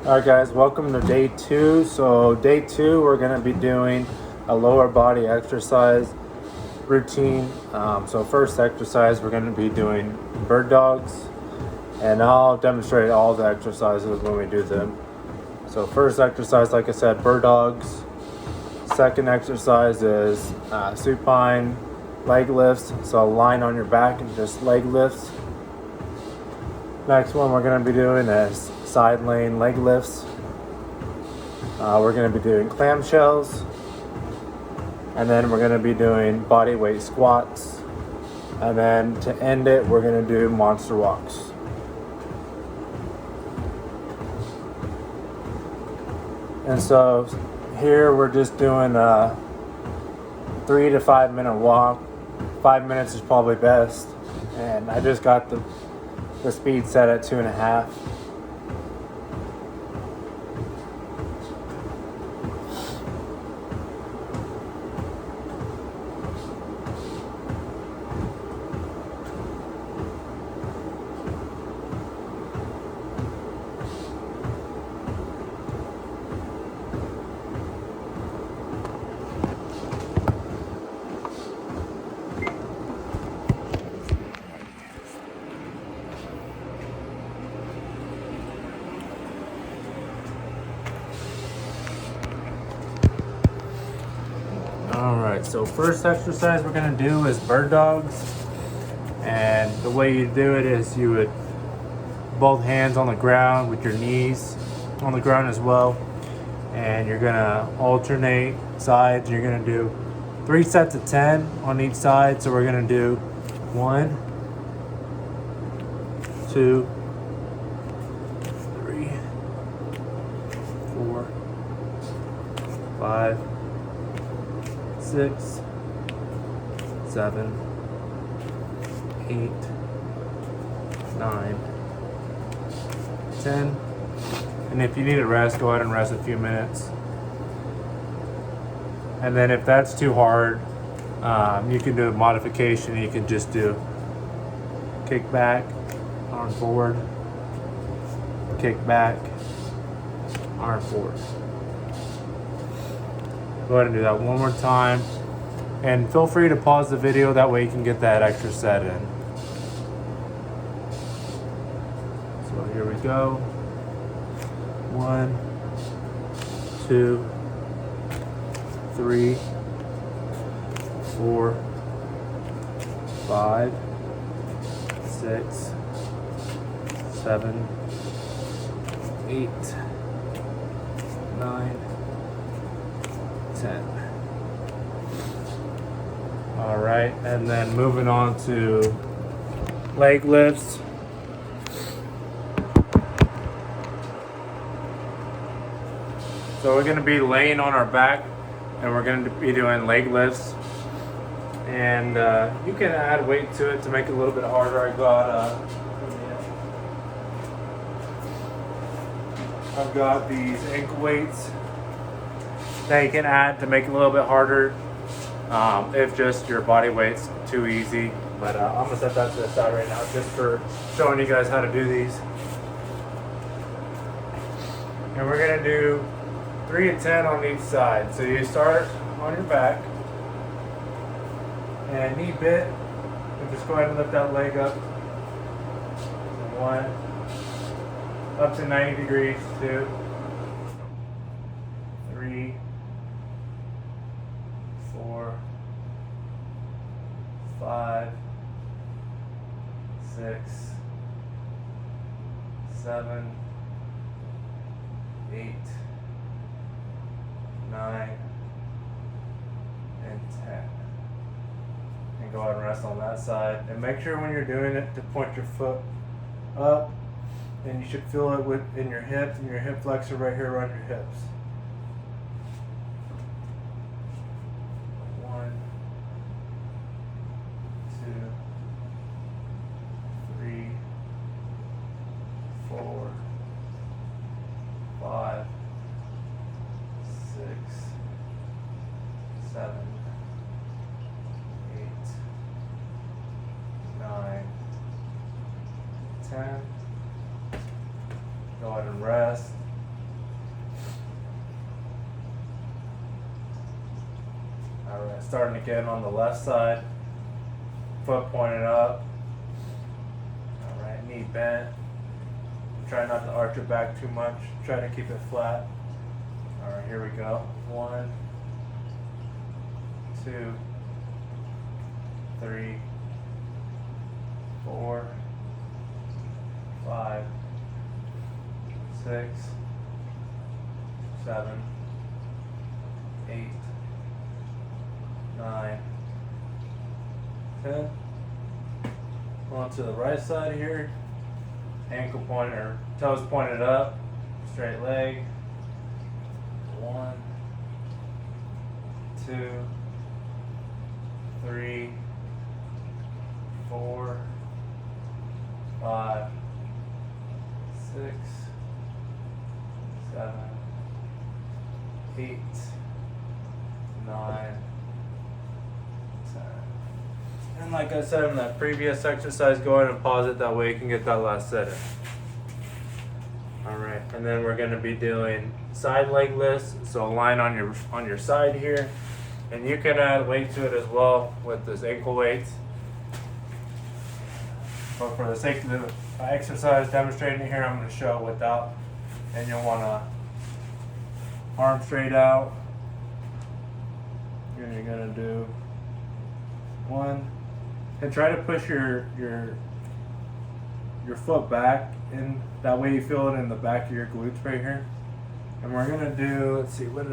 Alright guys, welcome to day 2. So day 2 we're going to be doing a lower body exercise routine. So first exercise we're going to be doing bird dogs, and I'll demonstrate all the exercises when we do them. So first exercise, like I said, bird dogs. Second exercise is supine leg lifts. So line on your back and just leg lifts. Next one we're going to be doing is side lane leg lifts. We're going to be doing clamshells, and then we're going to be doing body weight squats, and then to end it we're going to do monster walks. And so here we're just doing a 3 to 5 minute walk. 5 minutes is probably best, and I just got the speed set at 2.5. Alright, so first exercise we're going to do is bird dogs. And the way you do it is you would both hands on the ground with your knees on the ground as well. And you're going to alternate sides. You're going to do 3 sets of 10 on each side. So we're going to do 1, 2, 3, 4, 5, 6, 7, 8, 9, 10. And if you need a rest, go ahead and rest a few minutes. And then if that's too hard, you can do a modification. You can just do kick back, arm forward, kick back, arm forward. Go ahead and do that one more time, and feel free to pause the video, that way you can get that extra set in. So here we go. 1, 2, 3, 4, 5, 6, 7, 8, 9, 10. All right, and then moving on to leg lifts. So we're going to be laying on our back, and we're going to be doing leg lifts. And you can add weight to it to make it a little bit harder. I've got these ankle weights that you can add to make it a little bit harder if just your body weight's too easy. But I'm gonna set that to the side right now just for showing you guys how to do these. And we're gonna do 3 to 10 on each side. So you start on your back and knee bit, and just go ahead and lift that leg up. 1, up to 90 degrees, 2, 3, 4, 5, 6, 7, 8, 9, and 10. And go ahead and rest on that side. And make sure when you're doing it to point your foot up, and you should feel it in your hips, and your hip flexor right here around your hips. 1, 2, 3, 4, 5, 6, 7, 8, 9, 10. Go ahead and rest. All right, starting again on the left side. Foot pointed up. All right, knee bent. Try not to arch it back too much. Try to keep it flat. All right, here we go. 1, 2, 3, 4, 5, 6, 7, 8, 9, 10. On to the right side here. Ankle pointed or toes pointed up. Straight leg. 1, 2, 3, 4, 5, 6, 7, 8, 9, 10. And like I said in that previous exercise, go ahead and pause it, that way you can get that last set in. Alright, and then we're going to be doing side leg lifts, so line on your side here. And you can add weight to it as well with this ankle weight. But for the sake of the exercise demonstrating it here, I'm going to show it without. And you'll want to arm straight out. And you're going to do 1. And try to push your foot back, and that way you feel it in the back of your glutes right here. And we're going to do, let's see, we're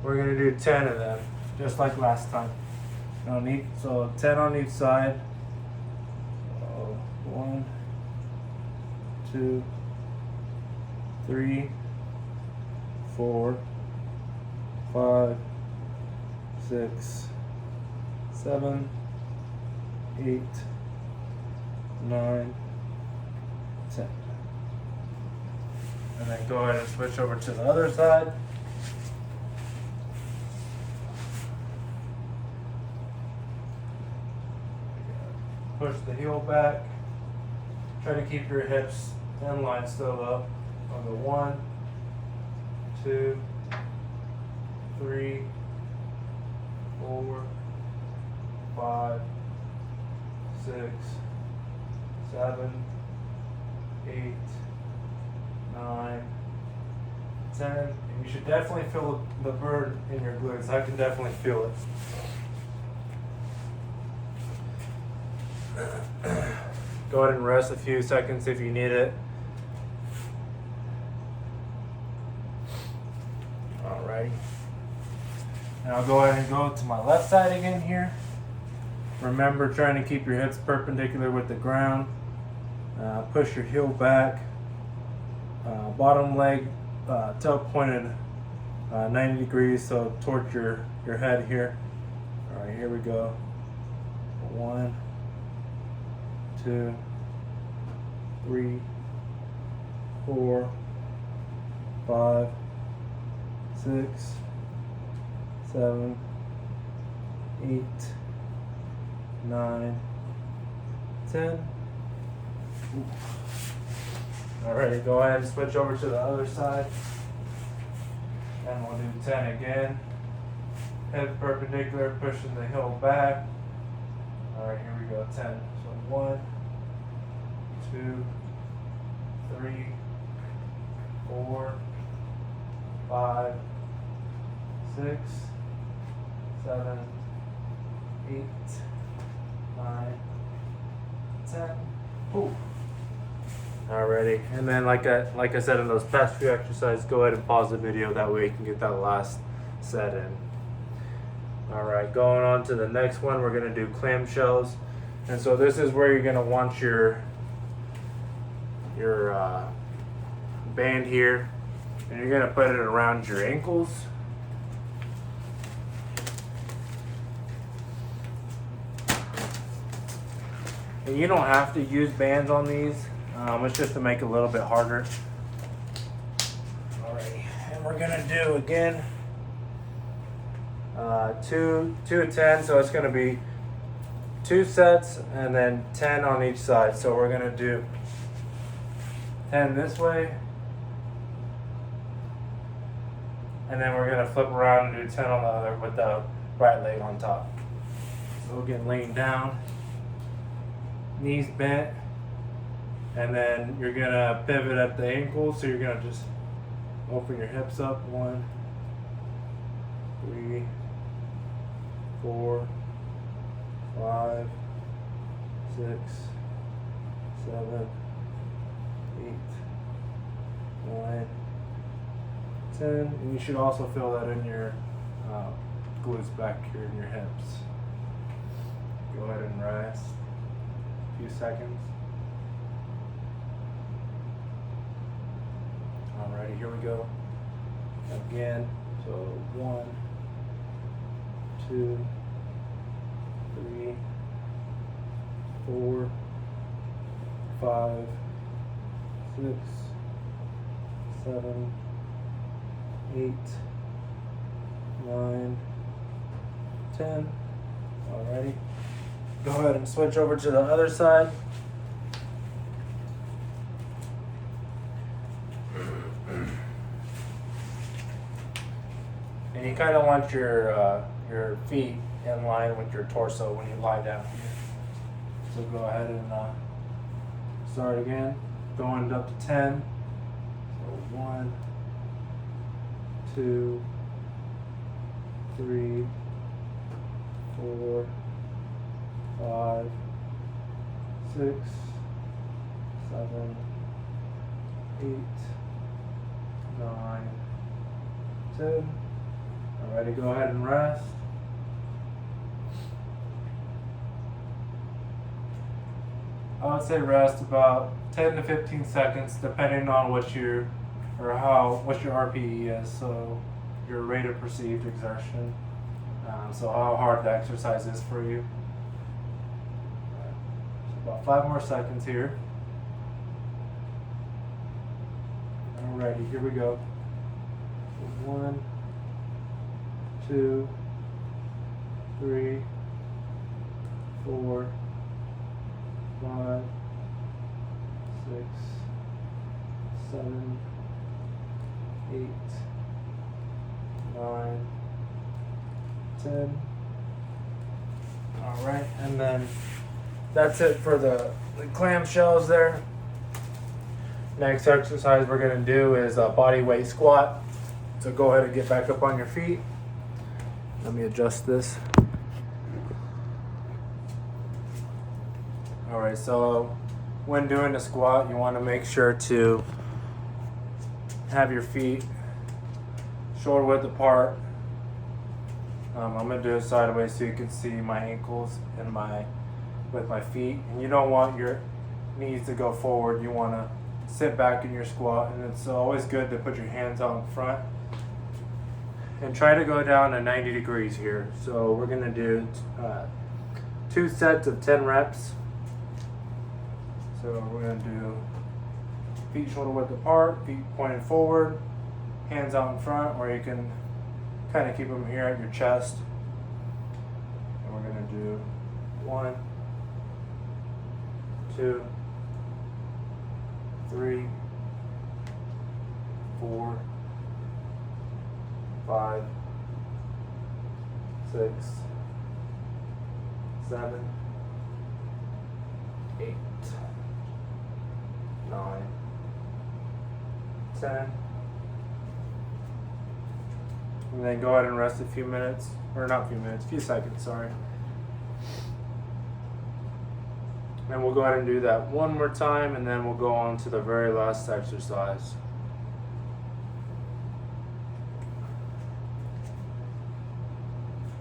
going to do 10 of them, just like last time. So 10 on each side. 1, 2, 3, 4, 5, 6, 7, 8, 9, 10. And then go ahead and switch over to the other side. Push the heel back. Try to keep your hips in line still up. On the 1, 2, 3, 4, 5, 6, 7, 8, 9, 10. And you should definitely feel the burn in your glutes. I can definitely feel it. Go ahead and rest a few seconds if you need it. Alrighty. And I'll go ahead and go to my left side again here. Remember, trying to keep your hips perpendicular with the ground. Push your heel back. Bottom leg, toe pointed 90 degrees, so towards your head here. Alright, here we go. 1, 2, 3, 4, 5, 6, 7, 8, 9, 10. Alright, go ahead and switch over to the other side. And we'll do 10 again. Head perpendicular, pushing the heel back. Alright, here we go, 10. So 1, 2, 3, 4, 5, 6, 7, 8, 9, 10. Ooh. Alrighty, and then like I said in those past few exercises, go ahead and pause the video, that way you can get that last set in. Alright, going on to the next one, we're going to do clamshells. And so this is where you're going to want your band here, and you're going to put it around your ankles. And you don't have to use bands on these. It's just to make it a little bit harder. Alright, and we're gonna do again 2 to 10, so it's gonna be 2 sets and then 10 on each side. So we're gonna do 10 this way, and then we're gonna flip around and do 10 on the other with the right leg on top. So again, laying down, knees bent, and then you're gonna pivot at the ankles. So you're gonna just open your hips up. 1, 3, 4, 5, 6, 7, 8, 9, 10. And you should also feel that in your glutes back here in your hips. Go ahead and rest a few seconds. Alrighty, here we go. Again, so 1, 2, 3, 4, 5, 6, 7, 8, 9, 10. Alrighty. Go ahead and switch over to the other side. And you kind of want your feet in line with your torso when you lie down here. So go ahead and start again, going up to 10. So 1, 2, 3, 4, 5, 6, 7, 8, 9, 10. Alrighty, go ahead and rest. I would say rest about 10 to 15 seconds, depending on what your RPE is, so your rate of perceived exertion. So how hard the exercise is for you. So about 5 more seconds here. Alrighty, here we go. 1, 2, 3, 4, 5, 6, 7, 8, 9, 10. All right, and then that's it for the clamshells there. Next exercise we're going to do is a body weight squat. So go ahead and get back up on your feet. Let me adjust this. All right, so when doing a squat, you want to make sure to have your feet shoulder width apart. I'm going to do it sideways so you can see my ankles and with my feet. And you don't want your knees to go forward. You want to sit back in your squat, and it's always good to put your hands out in front. And try to go down to 90 degrees here. So we're going to do 2 sets of 10 reps. So we're going to do feet shoulder width apart, feet pointed forward, hands out in front, or you can kind of keep them here at your chest. And we're going to do 1, 2, 3, 4, 5, 6, 7, 8, 9, 10. And then go ahead and rest a few minutes, or not a few minutes, a few seconds, sorry. And we'll go ahead and do that one more time, and then we'll go on to the very last exercise.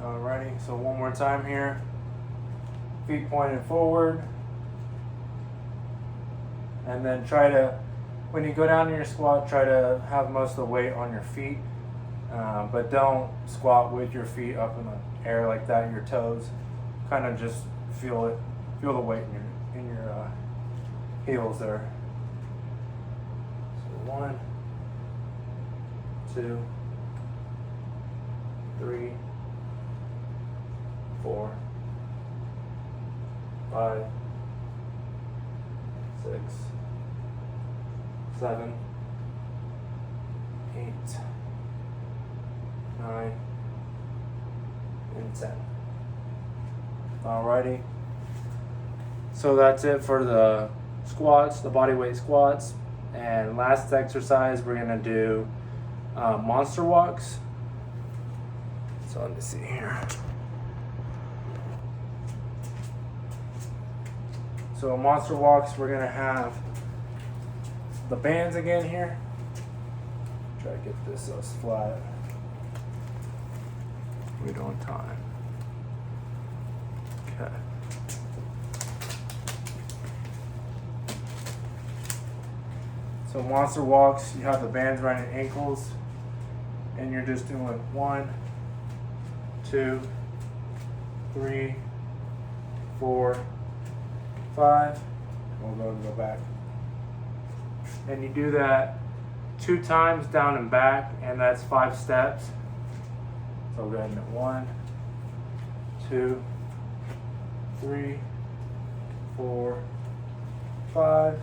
Alrighty, so one more time here. Feet pointed forward. And then try to, when you go down in your squat, try to have most of the weight on your feet. But don't squat with your feet up in the air like that, your toes. Kind of just feel it, feel the weight in your heels there. So 1, 2, 3, 4, 5, 6, 7, 8, 9, and 10. Alrighty. So that's it for the squats, the body weight squats. And last exercise, we're gonna do monster walks. So let me see here. So monster walks, we're gonna have the bands again here. Try to get this as flat. We don't time. Okay. So monster walks, you have the bands around your ankles, and you're just doing 1, 2, 3, 4, 5. We'll go back. And you do that 2 times down and back, and that's 5 steps. So we're going to 1, 2, 3, 4, 5.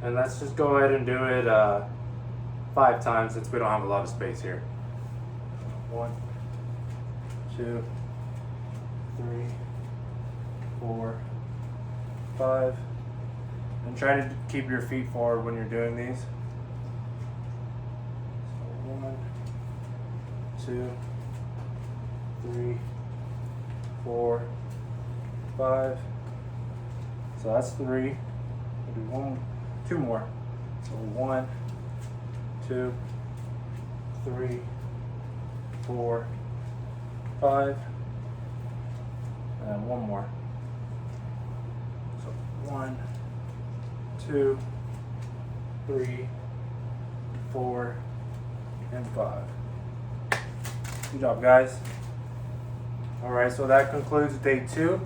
And let's just go ahead and do it 5 times since we don't have a lot of space here. 1, 2, 3, 4, 5. And try to keep your feet forward when you're doing these. So 1, 2, 3, 4, 5. So that's 3. We'll do 2 more. So 1, 2, 3, 4, 5, and then 1 more. So 1, 2, 3, 4, and 5. Good job, guys. All right, so that concludes day 2.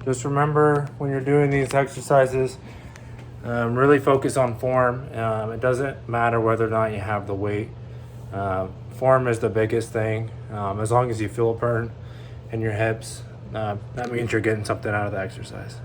Just remember when you're doing these exercises, really focus on form. It doesn't matter whether or not you have the weight. Form is the biggest thing. As long as you feel a burn in your hips, that means you're getting something out of the exercise.